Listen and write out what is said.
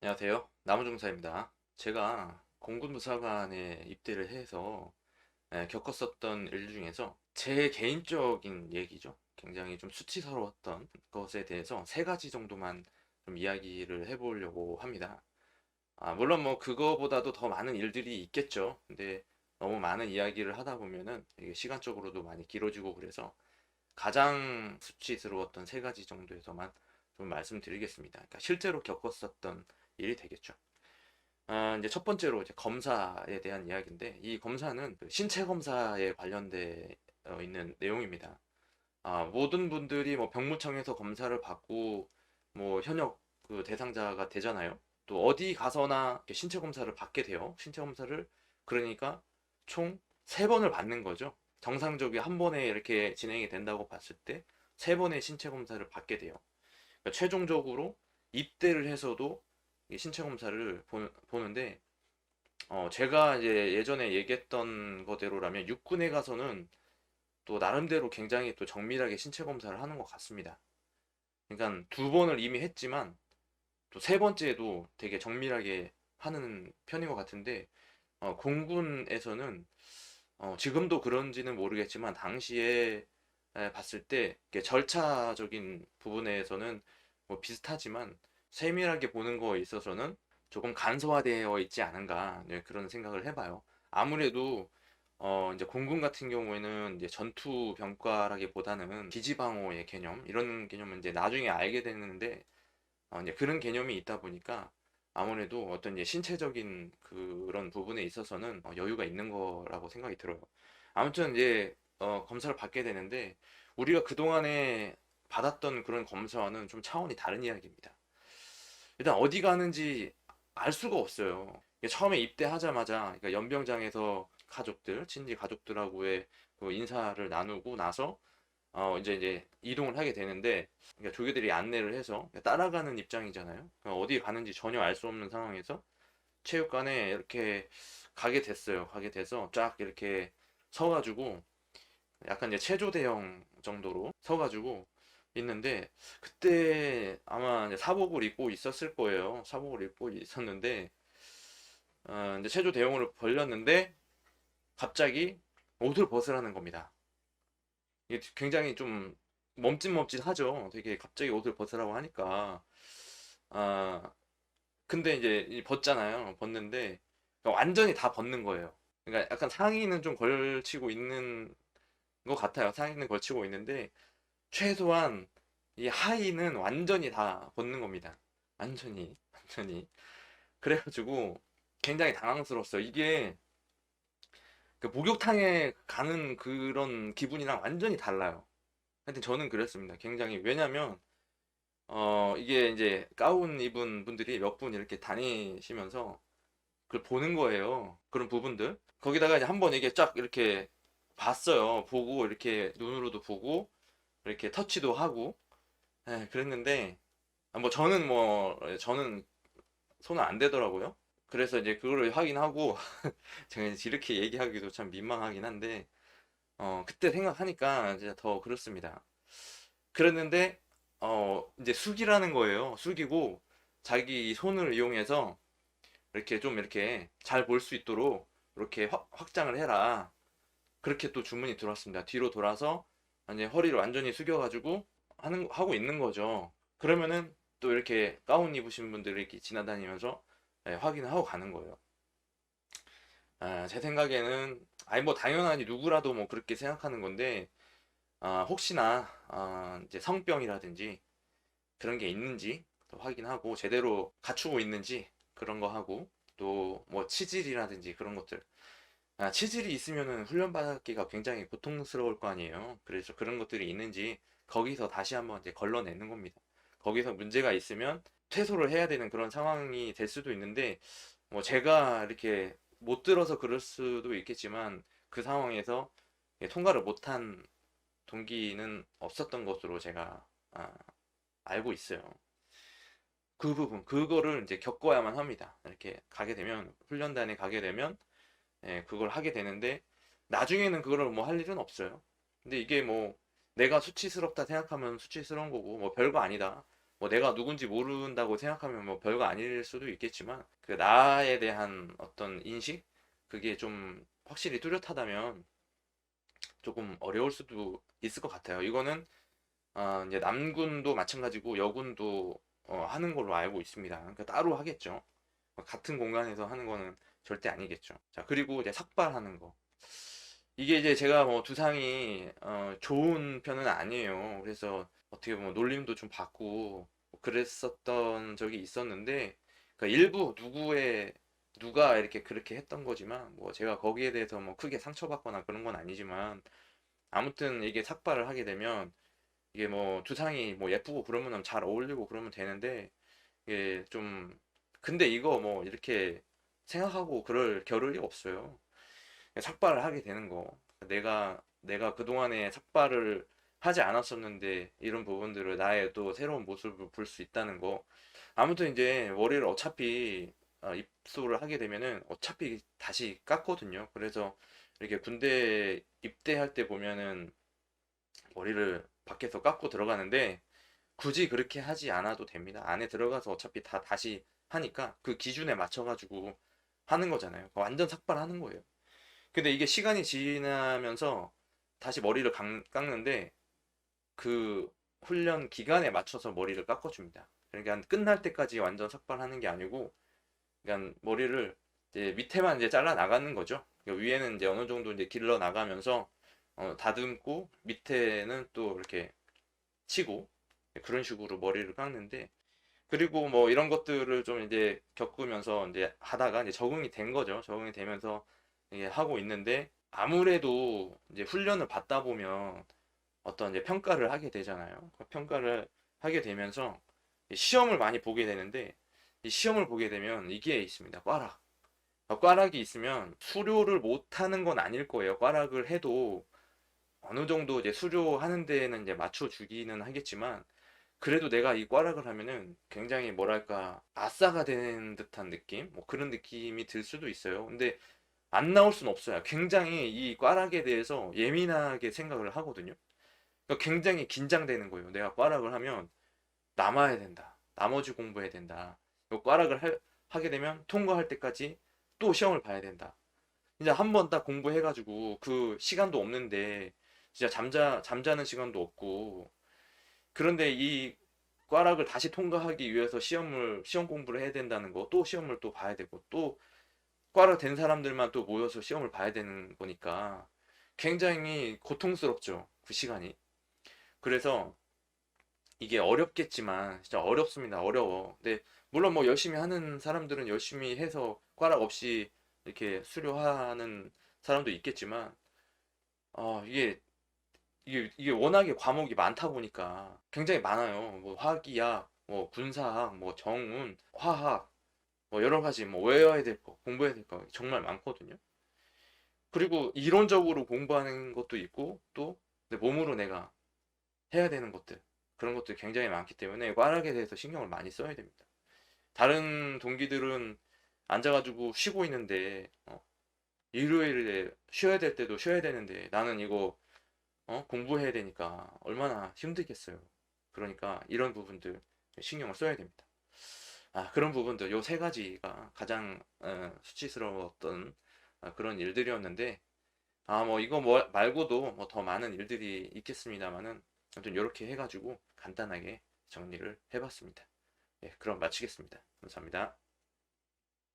안녕하세요. 나무종사입니다. 제가 공군부사관에 입대를 해서 겪었었던 일 중에서 제 개인적인 얘기죠. 굉장히 좀 수치스러웠던 것에 대해서 세 가지 정도만 좀 이야기를 해보려고 합니다. 물론 뭐 그거보다도 더 많은 일들이 있겠죠. 근데 너무 많은 이야기를 하다 보면은 이게 시간적으로도 많이 길어지고 그래서 가장 수치스러웠던 세 가지 정도에서만 좀 말씀드리겠습니다. 그러니까 실제로 겪었었던 일이 되겠죠. 이제 첫 번째로 이제 검사에 대한 이야기인데, 이 검사는 그 신체 검사에 관련돼 있는 내용입니다. 모든 분들이 뭐 병무청에서 검사를 받고 뭐 현역 그 대상자가 되잖아요. 또 어디 가서나 이렇게 신체 검사를 받게 돼요. 신체 검사를 그러니까 총 세번을 받는 거죠. 정상적이 한 번에 이렇게 진행이 된다고 봤을 때 세 번의 신체 검사를 받게 돼요. 그러니까 최종적으로 입대를 해서도 신체 검사를 보는데, 제가 이제 예전에 얘기했던 거대로라면 육군에 가서는 또 나름대로 굉장히 또 정밀하게 신체 검사를 하는 것 같습니다. 그러니까 두 번을 이미 했지만 또 세 번째도 되게 정밀하게 하는 편인 것 같은데, 공군에서는 지금도 그런지는 모르겠지만 당시에 봤을 때 이렇게 절차적인 부분에서는 뭐 비슷하지만 세밀하게 보는 거에 있어서는 조금 간소화되어 있지 않은가, 네, 그런 생각을 해봐요. 아무래도 이제 공군 같은 경우에는 이제 전투 병과라기보다는 기지방어의 개념 이런 개념은 이제 나중에 알게 되는데, 이제 그런 개념이 있다 보니까 아무래도 어떤 이제 신체적인 그런 부분에 있어서는 여유가 있는 거라고 생각이 들어요. 아무튼 이제 검사를 받게 되는데, 우리가 그동안에 받았던 그런 검사와는 좀 차원이 다른 이야기입니다. 일단 어디 가는지 알 수가 없어요. 이게 처음에 입대하자마자 그러니까 연병장에서 가족들, 친지 가족들하고의 그 인사를 나누고 나서 이제 이동을 하게 되는데, 그러니까 조교들이 안내를 해서 따라가는 입장이잖아요. 그러니까 어디 가는지 전혀 알 수 없는 상황에서 체육관에 이렇게 가게 됐어요. 가게 돼서 쫙 이렇게 서가지고 약간 이제 체조 대형 정도로 서가지고 있는데, 그때 아마 이제 사복을 입고 있었을 거예요. 사복을 입고 있었는데, 이제 체조 대용으로 벌렸는데 갑자기 옷을 벗으라는 겁니다. 이게 굉장히 좀 멈칫멈칫하죠. 되게 갑자기 옷을 벗으라고 하니까. 아, 근데 이제 벗잖아요. 벗는데 완전히 다 벗는 거예요. 그러니까 약간 상의는 좀 걸치고 있는 것 같아요. 상의는 걸치고 있는데 최소한 이 하의는 완전히 다 벗는 겁니다. 완전히, 완전히. 그래가지고 굉장히 당황스러웠어요. 이게 그 목욕탕에 가는 그런 기분이랑 완전히 달라요. 하여튼 저는 그랬습니다. 굉장히. 왜냐면 이게 이제 가운 입은 분들이 몇 분 이렇게 다니시면서 그걸 보는 거예요. 그런 부분들. 거기다가 이제 한번 이게 쫙 이렇게 봤어요. 보고 이렇게 눈으로도 보고 이렇게 터치도 하고. 그랬는데 저는 손은 안 대더라고요. 그래서 이제 그거를 확인하고 제가 이제 이렇게 얘기하기도 참 민망하긴 한데, 그때 생각하니까 진짜 더 그렇습니다. 그랬는데 이제 숙이라는 거예요. 숙이고 자기 손을 이용해서 이렇게 좀 이렇게 잘 볼 수 있도록 이렇게 확장을 해라. 그렇게 또 주문이 들어왔습니다. 뒤로 돌아서 이제 허리를 완전히 숙여가지고 하고 있는 거죠. 그러면은 또 이렇게 가운 입으신 분들이 이렇게 지나다니면서 확인을 하고 가는 거예요. 제 생각에는 아니 뭐 당연하니 누구라도 뭐 그렇게 생각하는 건데, 혹시나 이제 성병이라든지 그런 게 있는지 또 확인하고 제대로 갖추고 있는지 그런 거 하고, 또 뭐 치질이라든지 그런 것들, 치질이 있으면은 훈련받기가 굉장히 고통스러울 거 아니에요. 그래서 그런 것들이 있는지 거기서 다시 한번 이제 걸러내는 겁니다. 거기서 문제가 있으면 퇴소를 해야 되는 그런 상황이 될 수도 있는데, 뭐 제가 이렇게 못 들어서 그럴 수도 있겠지만 그 상황에서 통과를 못한 동기는 없었던 것으로 제가 알고 있어요. 그 부분, 그거를 이제 겪어야만 합니다. 이렇게 가게 되면, 훈련단에 가게 되면, 그걸 하게 되는데, 나중에는 그거를 뭐 할 일은 없어요. 근데 이게 뭐, 내가 수치스럽다 생각하면 수치스러운 거고, 뭐 별거 아니다. 뭐 내가 누군지 모른다고 생각하면 뭐 별거 아닐 수도 있겠지만 그 나에 대한 어떤 인식 그게 좀 확실히 뚜렷하다면 조금 어려울 수도 있을 것 같아요. 이거는 이제 남군도 마찬가지고 여군도 하는 걸로 알고 있습니다. 그러니까 따로 하겠죠. 같은 공간에서 하는 거는 절대 아니겠죠. 자, 그리고 이제 삭발하는 거. 이게 이제 제가 뭐 두상이 좋은 편은 아니에요. 그래서 어떻게 보면 놀림도 좀 받고 그랬었던 적이 있었는데 그러니까 일부 누가 이렇게 그렇게 했던 거지만 뭐 제가 거기에 대해서 뭐 크게 상처받거나 그런 건 아니지만 아무튼 이게 삭발을 하게 되면 이게 뭐 두상이 뭐 예쁘고 그러면 잘 어울리고 그러면 되는데 이게 좀 근데 이거 뭐 이렇게 생각하고 그럴 겨를이 없어요. 삭발을 하게 되는 거. 내가 그동안에 삭발을 하지 않았었는데 이런 부분들을 나의 또 새로운 모습을 볼 수 있다는 거. 아무튼 이제 머리를 어차피 입소를 하게 되면은 어차피 다시 깎거든요. 그래서 이렇게 군대 입대할 때 보면은 머리를 밖에서 깎고 들어가는데 굳이 그렇게 하지 않아도 됩니다. 안에 들어가서 어차피 다 다시 하니까 그 기준에 맞춰가지고 하는 거잖아요. 완전 삭발하는 거예요. 근데 이게 시간이 지나면서 다시 머리를 깎는데 그 훈련 기간에 맞춰서 머리를 깎아줍니다. 그러니까 끝날 때까지 완전 삭발하는 게 아니고 그러니까 머리를 이제 밑에만 이제 잘라 나가는 거죠. 그러니까 위에는 이제 어느 정도 이제 길러 나가면서 다듬고 밑에는 또 이렇게 치고 그런 식으로 머리를 깎는데 그리고 뭐 이런 것들을 좀 이제 겪으면서 이제 하다가 이제 적응이 된 거죠. 적응이 되면서 이게 하고 있는데 아무래도 이제 훈련을 받다 보면 어떤 이제 평가를 하게 되잖아요. 그 평가를 하게 되면서 시험을 많이 보게 되는데 이 시험을 보게 되면 이게 있습니다. 꽈락. 꽈락이 있으면 수료를 못 하는 건 아닐 거예요. 꽈락을 해도 어느 정도 이제 수료하는 데에는 이제 맞춰주기는 하겠지만 그래도 내가 이 꽈락을 하면은 굉장히 뭐랄까 아싸가 되는 듯한 느낌? 뭐 그런 느낌이 들 수도 있어요. 근데 안 나올 순 없어요. 굉장히 이 꽈락에 대해서 예민하게 생각을 하거든요. 그러니까 굉장히 긴장되는 거예요. 내가 꽈락을 하면 남아야 된다. 나머지 공부해야 된다. 꽈락을 하게 되면 통과할 때까지 또 시험을 봐야 된다. 이제 한 번 딱 공부해가지고 그 시간도 없는데 진짜 잠자는 시간도 없고 그런데 이 꽈락을 다시 통과하기 위해서 시험 공부를 해야 된다는 거, 또 시험을 또 봐야 되고, 또 꽈락 된 사람들만 또 모여서 시험을 봐야 되는 거니까 굉장히 고통스럽죠. 그 시간이. 그래서 이게 어렵겠지만 진짜 어렵습니다. 어려워. 근데 물론 뭐 열심히 하는 사람들은 열심히 해서 꽈락 없이 이렇게 수료하는 사람도 있겠지만 이게 워낙에 과목이 많다 보니까 굉장히 많아요. 뭐 화기학, 뭐 군사학, 뭐 정운, 화학, 뭐 여러 가지 뭐 외워야 될 거, 공부해야 될 거 정말 많거든요. 그리고 이론적으로 공부하는 것도 있고 또 내 몸으로 내가 해야 되는 것들 그런 것들이 굉장히 많기 때문에 과락에 대해서 신경을 많이 써야 됩니다. 다른 동기들은 앉아가지고 쉬고 있는데 일요일에 쉬어야 될 때도 쉬어야 되는데 나는 이거 공부해야 되니까 얼마나 힘들겠어요. 그러니까 이런 부분들 신경을 써야 됩니다. 그런 부분들 요 세 가지가 가장 수치스러웠던 그런 일들이었는데 뭐 이거 뭐 말고도 뭐 더 많은 일들이 있겠습니다만은 아무튼 이렇게 해가지고 간단하게 정리를 해봤습니다. 예, 그럼 마치겠습니다. 감사합니다.